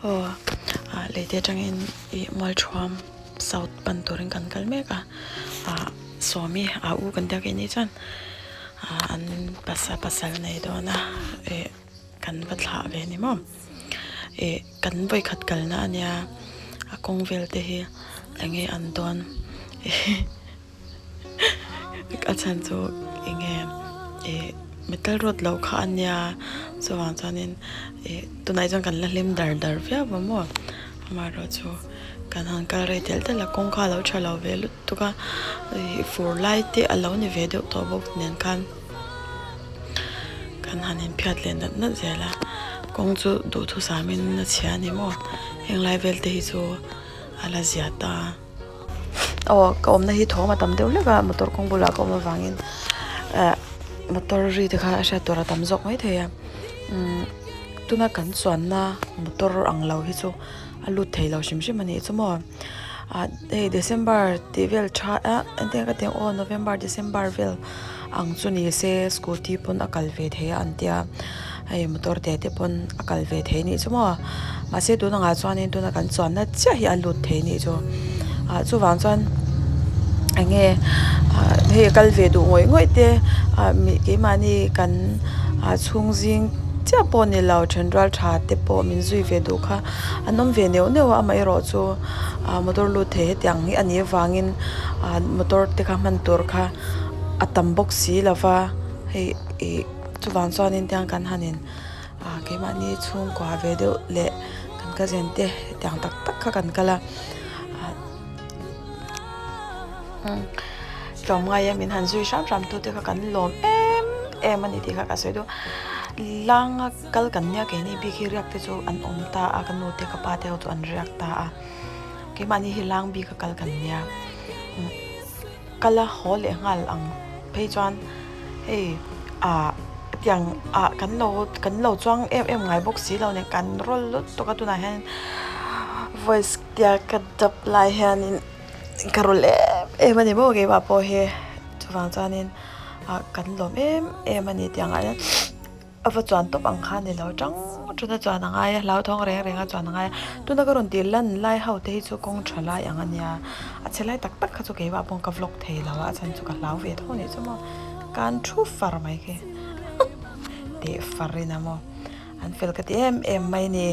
Leite trangin Mualthuam South Panturin kan kalmeka Swami u kan dia kini chan an pasal nei do na kan batla ve ni mom kan voi khat kal na ania kongvel te hi lange an don a chan chu inge metal rod lo kha ania chuwang chanin tunai jang kan la lim dar via mo maro chu kan han kal re tel tel kong kha lo thalo ve lu tuka for light te alo ni ve de to bok nen kan hanin phiat len na zela kong chu du thu samin na chha ni mo heng lai vel te hi chu ala ziata ka om na hi thoma tam deu le ga motor kong bula ko ma wangin motor ri de kha sha tora tam jok mai theya tuna kan chuan na motor ang lo hi chu alu thei lo shim shim ani chumo December tivel tha ante ka te November December vel ang chuni se scooty pun akal ve the antia motor te pun akal ve the ni chumo ma se tu na nga chuan tu na kan chuan na cha hi alu the ni chu chu wang chuan ange he kal ve du ngoi te mi ke mani kan chung jing cha po ni lau central tha te po min zui ve du kha anom ve neu amai ro chu motor lu the tyang hi ani wangin motor te kha man tur kha atam box si lava he chu wang chuan in tyang kan hanin ke mani chung kwa ve de le kan ka zen te tyang tak kha kan kala lom ngai min han zui ram tu te kha kan lom em ani ti kha ka soi do lang kal kan nya ke ni bi khi riak te chu an om ta a kan no te ka pa te chu an riak ta a ke mani hi lang bi ka kal kan nya kala hol e ngal ang phei chuan tiang kan lo chuang em ngai box si lo ne kan rol lut to ka tu na hen voice tia ka dap lai hen in karol mani mo ge ba po he chuwang chanin kan lom mani tiang a ava chuan top ang kha ni lo tang tuna chuan anga ya lau thong reng chuan anga tuna ka ron ti lan lai hau te chu kong thala yang ania a chelai tak kha chu ke ba pong ka vlog thei lawa chan chu ka lau ve thoni chuma kan thu far mai ke te farina mo an fel ka ti em mai ni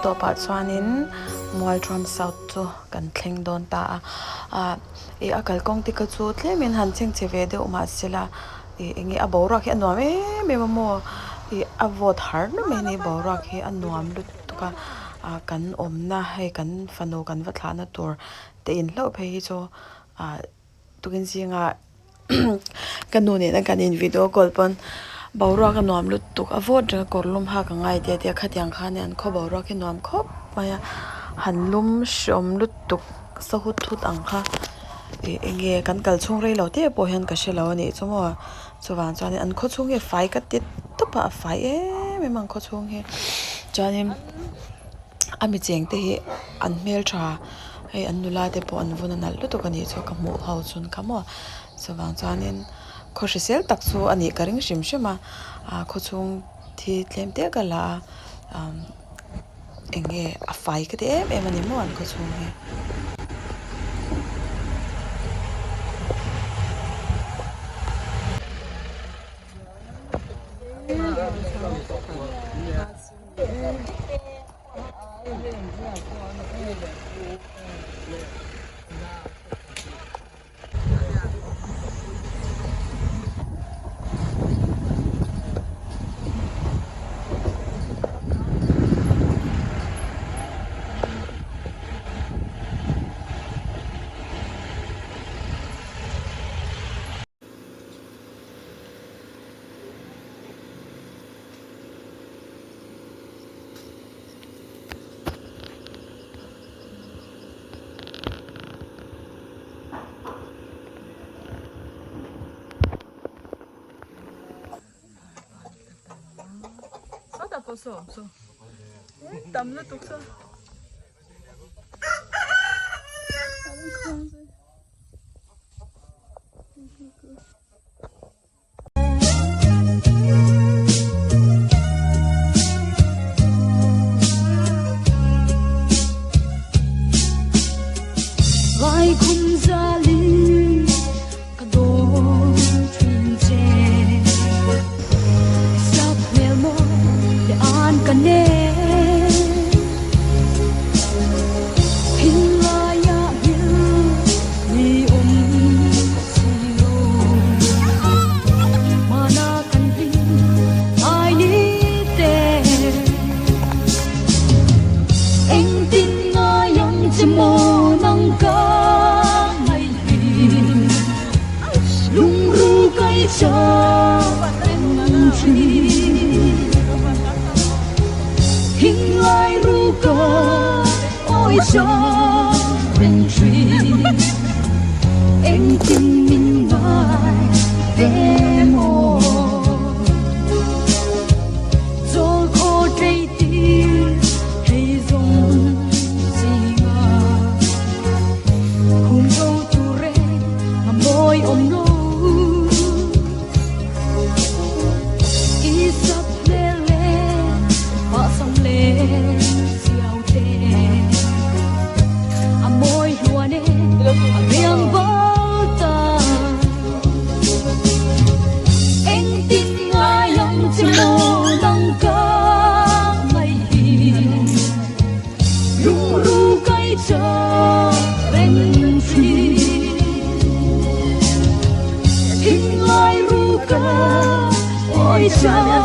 topa chuanin Mualthuam South chu kan thleng don ta akal kong ti ka chu tlemin han cheng che ve de uma sila engi a bora khi anwa me mo avot har na me ni bora khi anwam lut tuka kan omna he kan fano kan va thana tur te in lo phei chu tukin jinga kanune na kan in video call pon bawra ka nuam lut tuk avot ra korlum ha ka ngai te khatyang khane an kho bawra ki nuam khop maya hanlum shom lut tuk sahut thut angkha enge kan kal chung rei lo te po hen ka shelo ni chumo chuwan chani an kho chung he fai ka tit to pa fai me mang kho chung he chani ami cheng te hi an mel tha he an nula te po an vuna nal lut ka ni chu ka mu hau chun kamo chuwan chanin khoshisel takchu ani karing shim shima khochung thi tlem te kala enge a fai ka te em ani mo an khochung he So, tầm nó tục sao? Vai khung gia ly cả đôi thuyền tre sắp nèo mơ để an cả nè hình la ya hiu ni siêu mana kan đi ai đi tè anh tin ngài yang chim mô nang ca lung ru cây cha anh chi hình lai ru ca ôi cha anh chi anh tin mình ngài về mồ rồi khó trái tim hay dùng gì ngờ không đâu tu re mà môi ôm nô isap lele pasang le siao te amoy luane riang balta anh tin ngay yang chimo nang ka mai hi ru ru kai cha ben free hình lai ru ca ôi cha